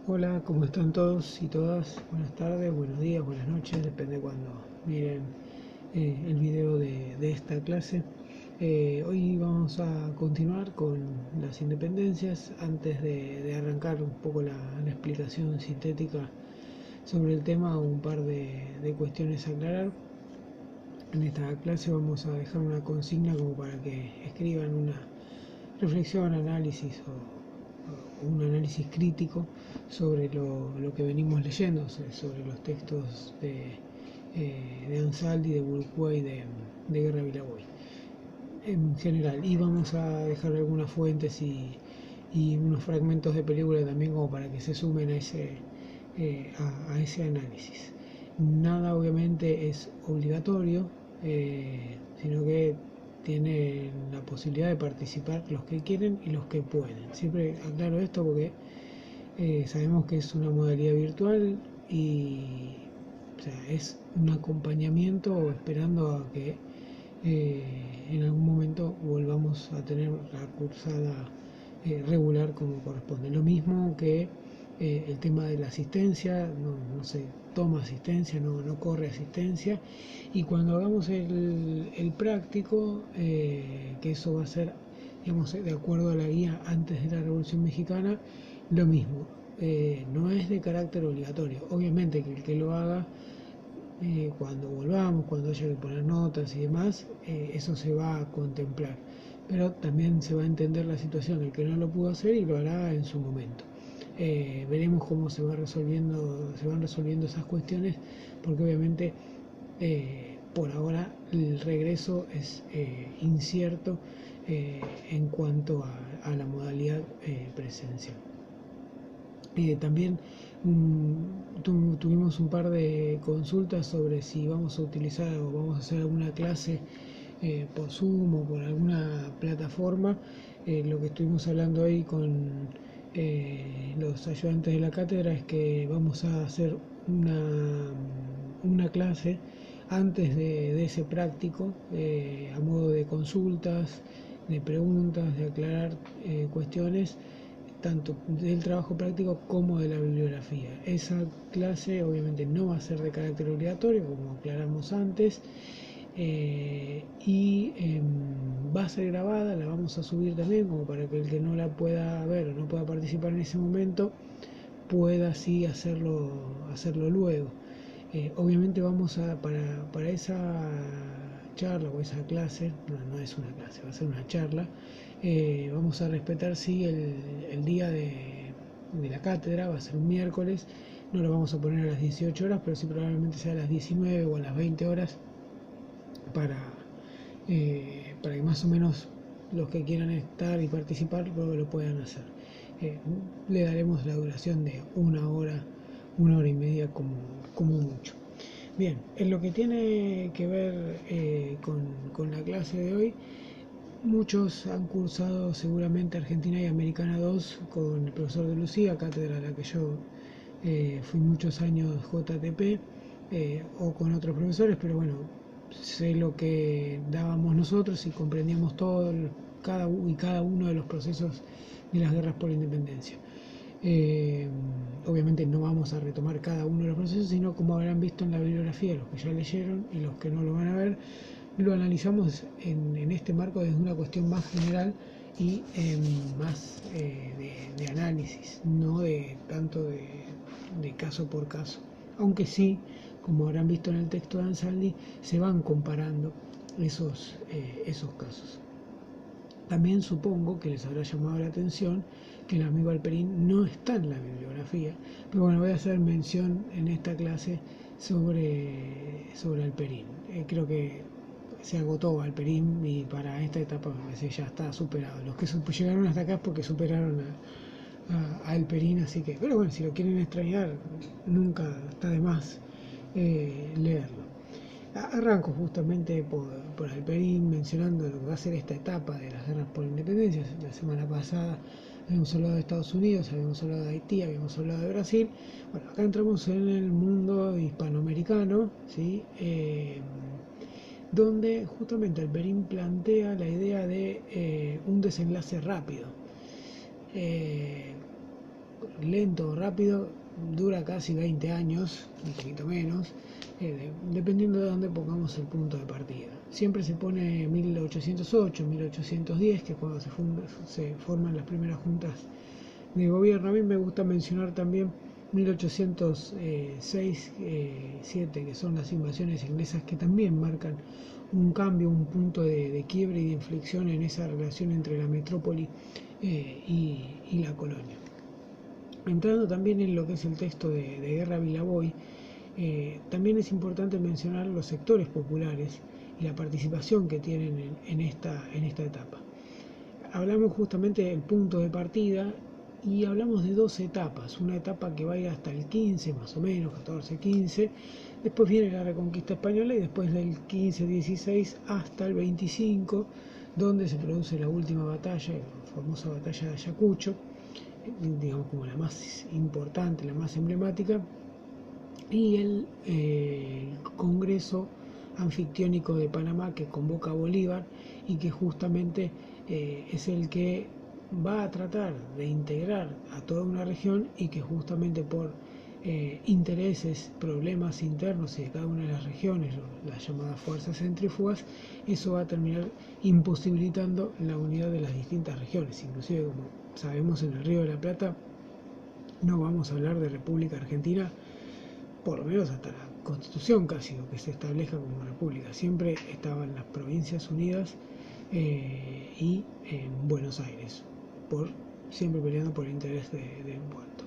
Hola, ¿cómo están todos y todas? Buenas tardes, buenos días, buenas noches, depende cuando miren el video de esta clase. Hoy vamos a continuar con las independencias antes de arrancar un poco la explicación sintética sobre el tema, un par de cuestiones a aclarar. En esta clase vamos a dejar una consigna como para que escriban una reflexión, análisis o un análisis crítico sobre lo que venimos leyendo, sobre los textos de Ansaldi, de Burquay, de Guerra Vilaboy en general. Y vamos a dejar algunas fuentes y unos fragmentos de película también como para que se sumen a ese análisis. Nada obviamente es obligatorio, sino que tienen la posibilidad de participar los que quieren y los que pueden. Siempre aclaro esto porque sabemos que es una modalidad virtual y o sea, es un acompañamiento esperando a que en algún momento volvamos a tener la cursada regular como corresponde. Lo mismo que el tema de la asistencia, no se toma asistencia, no corre asistencia. Y cuando hagamos el práctico, que eso va a ser, digamos, de acuerdo a la guía antes de la Revolución Mexicana, lo mismo. No es de carácter obligatorio. Obviamente que el que lo haga cuando volvamos, cuando haya que poner notas y demás, eso se va a contemplar. Pero también se va a entender la situación del que no lo pudo hacer y lo hará en su momento. Veremos cómo se van resolviendo esas cuestiones, porque obviamente por ahora el regreso es incierto en cuanto a la modalidad presencial. También tuvimos un par de consultas sobre si vamos a utilizar o vamos a hacer alguna clase por Zoom o por alguna plataforma. Lo que estuvimos hablando hoy con los ayudantes de la cátedra es que vamos a hacer una clase antes de ese práctico, a modo de consultas, de preguntas, de aclarar cuestiones tanto del trabajo práctico como de la bibliografía. Esa clase obviamente no va a ser de carácter obligatorio, como aclaramos antes, va a ser grabada, la vamos a subir también, como para que el que no la pueda ver o no pueda participar en ese momento, pueda así hacerlo luego. Obviamente vamos para esa charla o esa clase, no es una clase, va a ser una charla, vamos a respetar sí el día de la cátedra, va a ser un miércoles, no lo vamos a poner a las 18 horas, pero sí probablemente sea a las 19 o a las 20 horas para, para que más o menos los que quieran estar y participar lo puedan hacer. Le daremos la duración de una hora y media como mucho. Bien, en lo que tiene que ver con la clase de hoy, muchos han cursado seguramente Argentina y Americana 2 con el profesor de Lucía, cátedra a la que yo fui muchos años JTP, o con otros profesores, pero bueno, sé lo que dábamos nosotros y comprendíamos todo, cada uno de los procesos de las guerras por la independencia. Obviamente no vamos a retomar cada uno de los procesos, sino como habrán visto en la bibliografía, los que ya leyeron y los que no lo van a ver, lo analizamos en este marco desde una cuestión más general y más de análisis, no de tanto de caso por caso. Aunque sí, como habrán visto en el texto de Ansaldi, se van comparando esos casos. También supongo que les habrá llamado la atención que el amigo Alperín no está en la bibliografía, pero bueno, voy a hacer mención en esta clase sobre Alperín. Creo que se agotó Alperín y para esta etapa ya está superado. Los que llegaron hasta acá es porque superaron a Alperín, así que, pero bueno, si lo quieren extrañar, nunca está de más leerlo. Arranco justamente por Alperín mencionando lo que va a ser esta etapa de las guerras por la independencia. La semana pasada habíamos hablado de Estados Unidos, habíamos hablado de Haití, habíamos hablado de Brasil. Bueno, acá entramos en el mundo hispanoamericano, ¿sí? Donde justamente Alperín plantea la idea de un desenlace rápido. lento o rápido, dura casi 20 años, un poquito menos, dependiendo de dónde pongamos el punto de partida. Siempre se pone 1808, 1810, que es cuando se forman las primeras juntas de gobierno. A mí me gusta mencionar también 1806, 7, que son las invasiones inglesas, que también marcan un cambio, un punto de quiebre y de inflexión en esa relación entre la metrópoli y la colonia. Entrando también en lo que es el texto de Guerra Vilaboy, también es importante mencionar los sectores populares y la participación que tienen en esta etapa. Hablamos justamente del punto de partida y hablamos de dos etapas, una etapa que va a ir hasta el 15 más o menos, 14-15, después viene la Reconquista Española y después del 15-16 hasta el 25, donde se produce la última batalla, la famosa batalla de Ayacucho, digamos como la más importante, la más emblemática, y el Congreso Anfictiónico de Panamá, que convoca a Bolívar y que justamente es el que va a tratar de integrar a toda una región, y que justamente por intereses, problemas internos y de cada una de las regiones, las llamadas fuerzas centrífugas, eso va a terminar imposibilitando la unidad de las distintas regiones. Inclusive, como sabemos, en el Río de la Plata no vamos a hablar de República Argentina, por lo menos hasta la Constitución casi, o que se establezca como república. Siempre estaban las Provincias Unidas y en Buenos Aires, siempre peleando por el interés del puerto.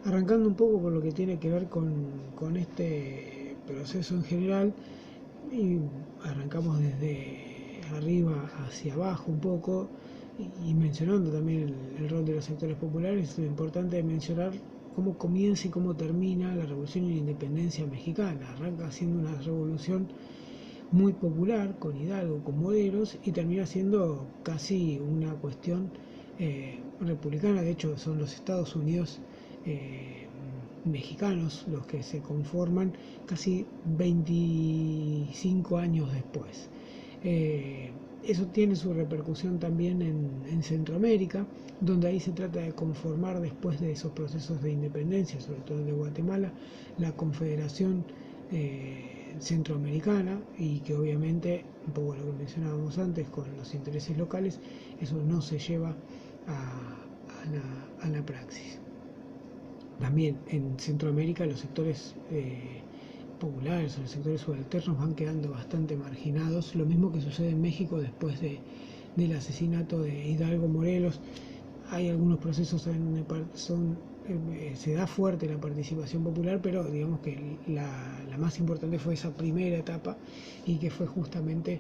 Arrancando un poco con lo que tiene que ver con este proceso en general, y arrancamos desde arriba hacia abajo un poco, y mencionando también el rol de los sectores populares. Es importante mencionar cómo comienza y cómo termina la revolución y la independencia mexicana. Arranca siendo una revolución muy popular, con Hidalgo, con Morelos, y termina siendo casi una cuestión republicana. De hecho, son los Estados Unidos mexicanos los que se conforman casi 25 años después. Eso tiene su repercusión también en Centroamérica, donde ahí se trata de conformar, después de esos procesos de independencia, sobre todo de Guatemala, la Confederación Centroamericana, y que obviamente, un poco lo que mencionábamos antes, con los intereses locales, eso no se lleva a la praxis. También en Centroamérica los sectores populares o los sectores subalternos van quedando bastante marginados, lo mismo que sucede en México después del asesinato de Hidalgo Morelos. Hay algunos procesos en donde se da fuerte la participación popular, pero digamos que la más importante fue esa primera etapa, y que fue justamente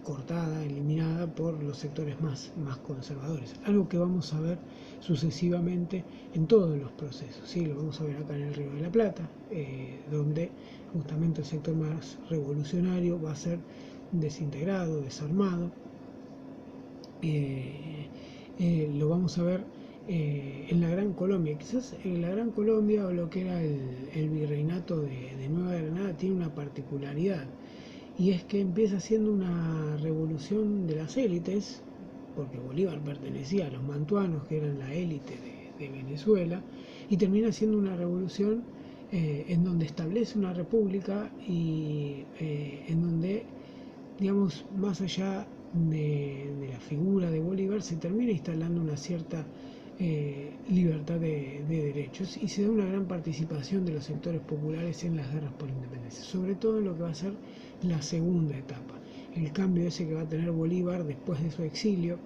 cortada, eliminada por los sectores más conservadores. Algo que vamos a ver sucesivamente en todos los procesos, ¿sí? Lo vamos a ver acá en el Río de la Plata, donde justamente el sector más revolucionario va a ser desintegrado, desarmado. Lo vamos a ver en la Gran Colombia. Quizás en la Gran Colombia, o lo que era el virreinato de Nueva Granada, tiene una particularidad, y es que empieza siendo una revolución de las élites, porque Bolívar pertenecía a los mantuanos, que eran la élite de Venezuela, y termina siendo una revolución en donde establece una república, y en donde, digamos, más allá de la figura de Bolívar, se termina instalando una cierta libertad de derechos, y se da una gran participación de los sectores populares en las guerras por la independencia, sobre todo en lo que va a ser la segunda etapa, el cambio ese que va a tener Bolívar después de su exilio,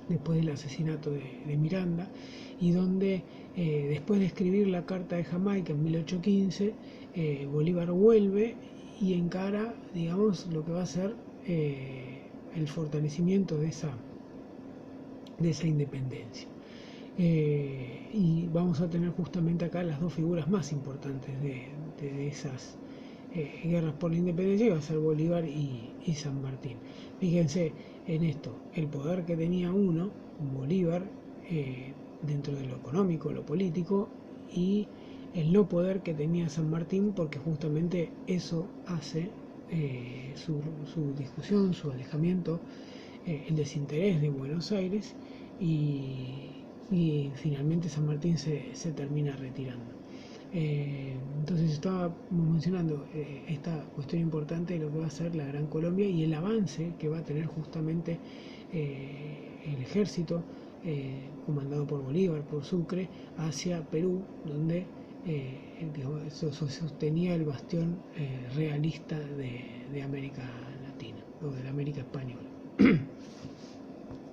después del asesinato de Miranda, y donde después de escribir la Carta de Jamaica en 1815, Bolívar vuelve y encara, digamos, lo que va a ser el fortalecimiento de esa independencia. Y vamos a tener justamente acá las dos figuras más importantes de esas guerras por la independencia, que va a ser Bolívar y San Martín. Fíjense en esto, el poder que tenía Bolívar, dentro de lo económico, lo político, y el no poder que tenía San Martín, porque justamente eso hace su discusión, su alejamiento, el desinterés de Buenos Aires, y finalmente San Martín se termina retirando. Entonces estaba mencionando esta cuestión importante de lo que va a ser la Gran Colombia y el avance que va a tener justamente el ejército comandado por Bolívar, por Sucre, hacia Perú, donde sostenía el bastión realista de América Latina o de la América Española.